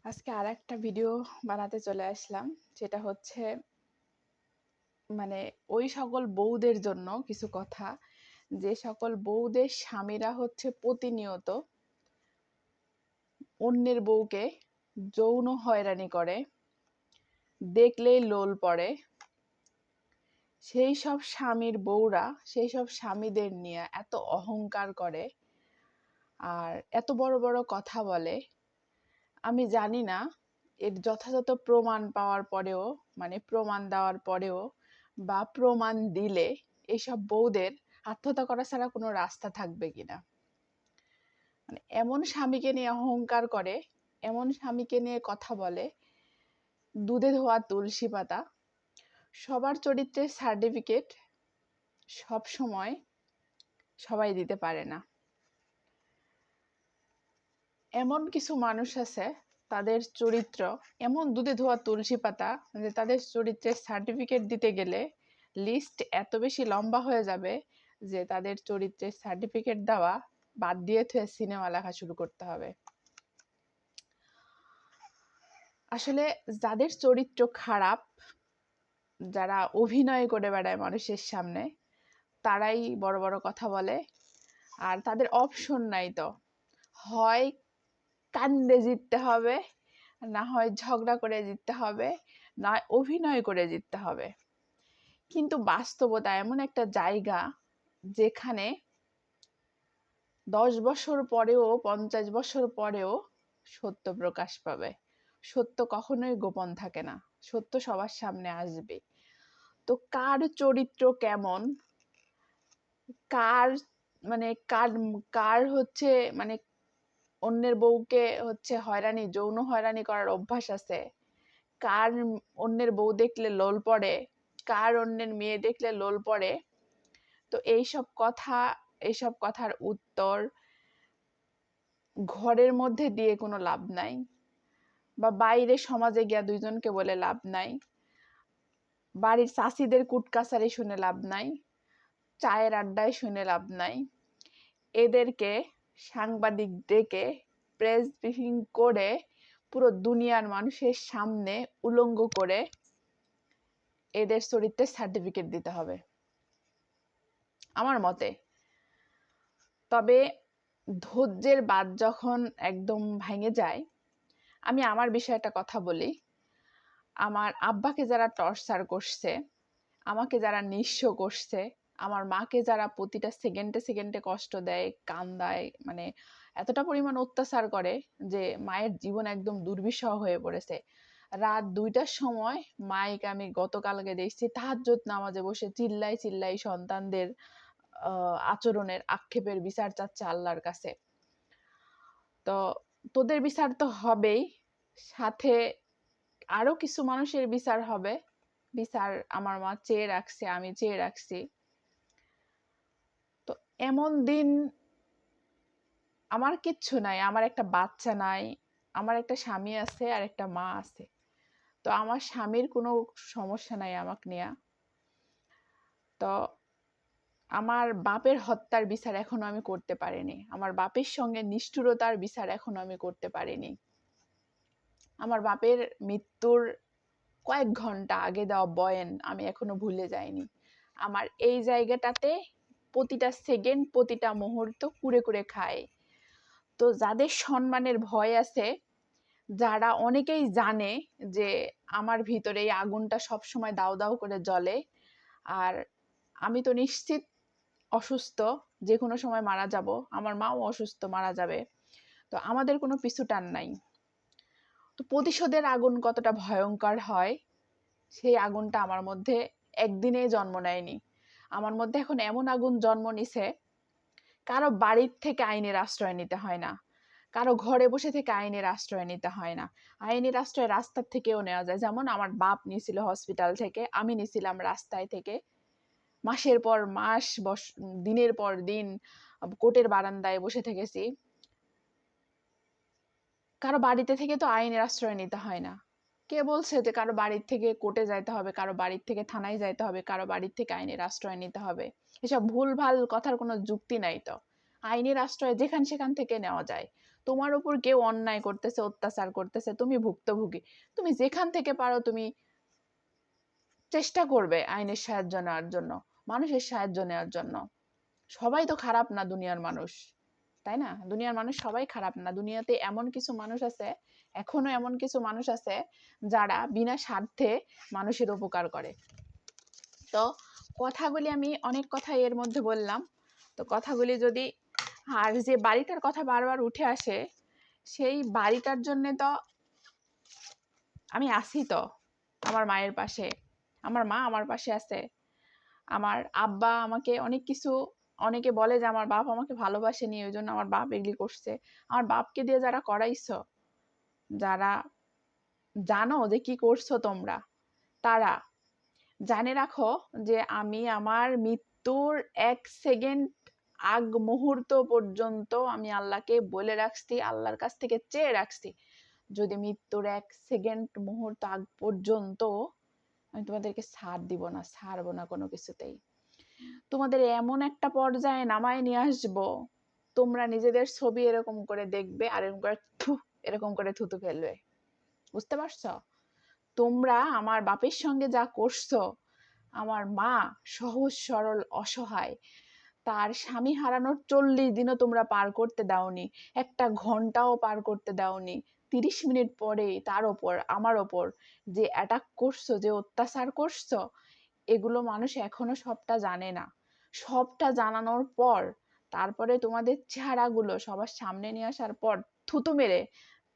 আজকে আরেকটা ভিডিও বানাতে চলে আসলাম। সেটা হচ্ছে মানে ওই সকল বউদের জন্য কিছু কথা, যে সকল বউদের স্বামীরা হচ্ছে প্রতিনিয়ত অন্যের বউকে যৌন হয়রানি করে, দেখলেই লোল পড়ে। সেই সব স্বামীর বউরা সেই সব স্বামীদের নিয়ে এত অহংকার করে আর এত বড় বড় কথা বলে। আমি জানি না এর যথাযথ প্রমাণ পাওয়ার পরেও, মানে প্রমাণ দেওয়ার পরেও বা প্রমাণ দিলে এইসব বউদের আত্মহত্যা করা ছাড়া কোনো রাস্তা থাকবে কিনা। মানে এমন স্বামীকে নিয়ে অহংকার করে, এমন স্বামীকে নিয়ে কথা বলে, দুধে ধোয়া তুলসী পাতা। সবার চরিত্রের সার্টিফিকেট সব সময় সবাই দিতে পারে না। এমন কিছু মানুষ আছে, তাদের চরিত্র এমন দুধে ধোয়া তুলসী পাতা যে তাদের চরিত্রের সার্টিফিকেট দিতে গেলে লিস্ট এত বেশি লম্বা হয়ে যাবে যে তাদের চরিত্রের সার্টিফিকেট দেওয়া বাদ দিয়ে থুয়ে সিনেমা লেখা শুরু করতে হবে। আসলে যাদের চরিত্র খারাপ, যারা অভিনয় করে বেড়ায় মানুষের সামনে, তারাই বড় বড় কথা বলে। আর তাদের অপশন নাই, তো হয় কান্দে জিততে হবে, না হয় ঝগড়া করে জিততে হবে, না অভিনয় করে জিততে হবে। কিন্তু বাস্তবতা এমন একটা জায়গা যেখানে 10 বছর পরেও 50 বছর পরেও সত্য প্রকাশ পাবে। সত্য কখনোই গোপন থাকে না, সত্য সবার সামনে আসবে। তো কার চরিত্র কেমন, কার মানে কার কার হচ্ছে মানে অন্যের বউকে হচ্ছে হয়রানি, যৌন হয়রানি করার অভ্যাস আছে, কার অন্যের বউ দেখলে লোল পড়ে, কার অন্যের মেয়ে দেখলে লোল পড়ে, তো এইসব কথার উত্তর ঘরের মধ্যে দিয়ে কোনো লাভ নাই, বা বাইরে সমাজে গিয়া দুইজনকে বলে লাভ নাই, বাড়ির চাষিদের কুটকাচারি শুনে লাভ নাই, চায়ের আড্ডায় শুনে লাভ নাই। এদেরকে সাংবাদিক ডেকে প্রেস ব্রিফিং করে পুরো দুনিয়ার মানুষের সামনে উলঙ্গ করে এদের চরিত্রের সার্টিফিকেট দিতে হবে আমার মতে। তবে ধৈর্যের বাঁধ যখন একদম ভেঙে যায়, আমি আমার বিষয়ে একটা কথা বলি। আমার আব্বাকে যারা টর্চার করছে, আমাকে যারা নিঃস্ব করছে, আমার মাকে যারা প্রতিটা সেকেন্ডে সেকেন্ডে কষ্ট দেয়, কান্দায়, মানে এতটা পরিমাণ অত্যাচার করে যে মায়ের জীবন একদম দুর্বিষহ হয়ে পড়েছে। রাত 2টার সময় মাইকে আমি গতকালকে দেখছি তাহাজ্জুদ নামাজে বসে চিল্লাই চিল্লাই সন্তানদের আচরণের আক্ষেপের বিচার চাচ্ছে আল্লাহর কাছে। তো তোদের বিচার তো হবেই, সাথে আরো কিছু মানুষের বিচার হবে। বিচার আমার মা চেয়ে রাখছে, আমি চেয়ে রাখছি। তো এমন দিন, আমার কিচ্ছু নাই, আমার একটা বাচ্চা নাই, আমার একটা স্বামী আছে আর একটা মা আছে। তো আমার স্বামীর কোনো সমস্যা নাই আমাকে নিয়ে। তো আমার বাপের হত্যার বিচার এখনো আমি করতে পারিনি, আমার বাপের সঙ্গে নিষ্ঠুরতার বিচার এখনো আমি করতে পারিনি। আমার বাপের মৃত্যুর কয়েক ঘন্টা আগে দেওয়া বয়ান আমি এখনো ভুলে যাইনি। আমার এই জায়গাটাতে প্রতিটা সেকেন্ড, প্রতিটা মুহূর্ত কুরে কুরে খায়। তো যাদের সম্মানের ভয় আছে, যারা অনেকেই জানে যে আমার ভিতরে এই আগুনটা সবসময় দাউ দাউ করে জ্বলে, আর আমি তো নিশ্চিত অসুস্থ, যে কোনো সময় মারা যাব, আমার মাও অসুস্থ, মারা যাবে, তো আমাদের কোনো পিছু টান নাই। তো প্রতিশোধের আগুন কতটা ভয়ঙ্কর হয়, সেই আগুনটা আমার মধ্যে একদিনে জন্ম নেয়নি। আমার মধ্যে এখন এমন আগুন জন্ম নিছে, কারো বাড়ির থেকে আইনের আশ্রয় নিতে হয় না, কারো ঘরে বসে থেকে আইনের আশ্রয় নিতে হয় না। আইনের আশ্রয় রাস্তার থেকেও নেওয়া যায়, যেমন আমার বাপ নিয়েছিল হসপিটাল থেকে, আমি নিয়েছিলাম রাস্তায় থেকে। মাসের পর মাস, দিনের পর দিন কোর্টের বারান্দায় বসে থেকেছি। কারো বাড়িতে থেকে তো আইনের আশ্রয় নিতে হয় না। কে বলছে যে কারো বাড়ির থেকে কোর্টে যাইতে হবে, কারো বাড়ির থেকে থানায় যাইতে হবে, কারো বাড়ির থেকে আইনের আশ্রয় নিতে হবে? এসব ভুলভাল কথার কোনো যুক্তি নাই। তো আইনের আশ্রয় যেখান সেখান থেকে নেওয়া যায়। তোমার উপর কেউ অন্যায় করতেছে, অত্যাচার করতেছে, তুমি ভুক্তভোগী, তুমি যেখান থেকে পারো তুমি চেষ্টা করবে আইনের সাহায্য নেওয়ার জন্য, মানুষের সাহায্য নেওয়ার জন্য। সবাই তো খারাপ না দুনিয়ার মানুষ, তাই না? দুনিয়ার মানুষ সবাই খারাপ না। দুনিয়াতে এমন কিছু মানুষ আছে, এখনো এমন কিছু মানুষ আছে যারা বিনা স্বার্থে মানুষের উপকার করে। তো কথাগুলি আমি অনেক কথা এর মধ্যে বললাম। তো কথাগুলি যদি, আর যে বাড়িটার কথা বারবার উঠে আসে, সেই বাড়িটার জন্য তো আমি আছি, তো আমার মায়ের পাশে, আমার মা আমার পাশে আছে। আমার আব্বা আমাকে অনেক কিছু, অনেকে বলে যে আমার বাপ আমাকে ভালোবাসেনি, ওই জন্য আমার বাপ এগুলি করছে। আমার বাপকে দিয়ে যারা করাইছো, যারা জানো যে কি করছো তোমরা, তারা জানে রাখো যে আমি আমার মৃত্যুর 1 সেকেন্ড আগ মুহূর্ত পর্যন্ত আমি আল্লাহকে বলে রাখছি, আল্লাহর কাছ থেকে চেয়ে রাখছি, যদি মৃত্যুর 1 সেকেন্ড মুহূর্ত আগ পর্যন্ত আমি তোমাদেরকে ছাড় দিব না, ছাড়বো না কোনো কিছুতেই। তোমাদের এমন একটা পর্যায়ে নামায় নিয়ে আসবো, তোমরা নিজেদের ছবি এরকম করে দেখবে আর এরকম করে এরকম করে থুতু ফেলবে। বুঝতে পারছো? তোমরা আমার বাপের সঙ্গে যা করছো, আমার মা সহজ সরল অসহায়, তার স্বামী হারানোর 40 দিনও তোমরা পার করতে দাওনি, 1 ঘন্টাও পার করতে দাওনি। 30 মিনিট পরে তার ওপর, আমার ওপর যে অ্যাটাক করছো, যে অত্যাচার করছো, এগুলো মানুষ এখনো সবটা জানে না। সবটা জানানোর পর তারপরে তোমাদের চেহারাগুলো সবার সামনে নিয়ে আসার পর থুতু মেরে,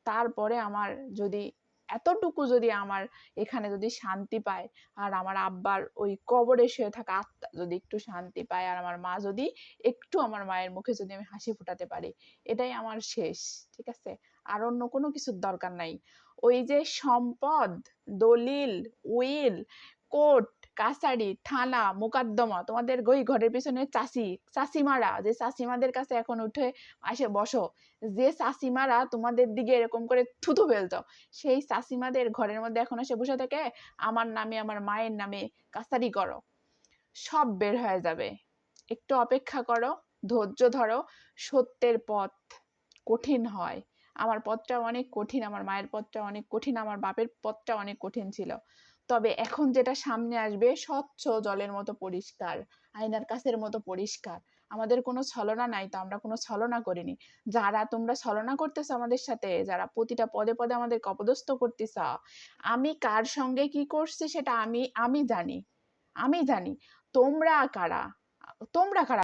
তারপরে আমার যদি এতটুকু যদি আমার এখানে যদি শান্তি পায়, আর আমার আব্বার ওই কবরে শুয়ে থাকা আত্মা যদি একটু শান্তি পায়, আর আমার মা যদি একটু, আমার মায়ের মুখে যদি আমি হাসি ফোটাতে পারি, এটাই আমার শেষ। ঠিক আছে? আর অন্য কোনো কিছুর দরকার নাই। ওই যে সম্পদ, দলিল, উইল, কোর্ট কাছারি, থানা, মোকদ্দমা, তোমাদের ওই ঘরের পিছনে চাচিমারা, যে চাচিমাদের কাছে এখন উঠে আসে বসো, যে চাচিমারা তোমাদের দিকে এরকম করে থুতু ফেলতো, সেই চাচিমাদের ঘরের মধ্যে এখন এসে বসে থেকে আমার নামে, আমার মায়ের নামে কাছারি করো, সব বের হয়ে যাবে। একটু অপেক্ষা করো, ধৈর্য ধরো। সত্যের পথ কঠিন হয়। আমার পথটা অনেক কঠিন, আমার মায়ের পথটা অনেক কঠিন, আমার বাপের পথটা অনেক কঠিন ছিল। তবে এখন যেটা সামনে আসবে স্বচ্ছ জলের মতো পরিষ্কার, আয়নার কাছের মতো পরিষ্কার। আমাদের কোনো ছলনা নাই, তো আমরা কোনো ছলনা করিনি। যারা তোমরা ছলনা করতেছ আমাদের সাথে, যারা প্রতিটা পদে পদে আমাদেরকে অপদস্থ করতেছ, আমি কার সঙ্গে কি করছি সেটা আমি আমি জানি, আমি জানি। তোমরা কারা? তোমরা কারা?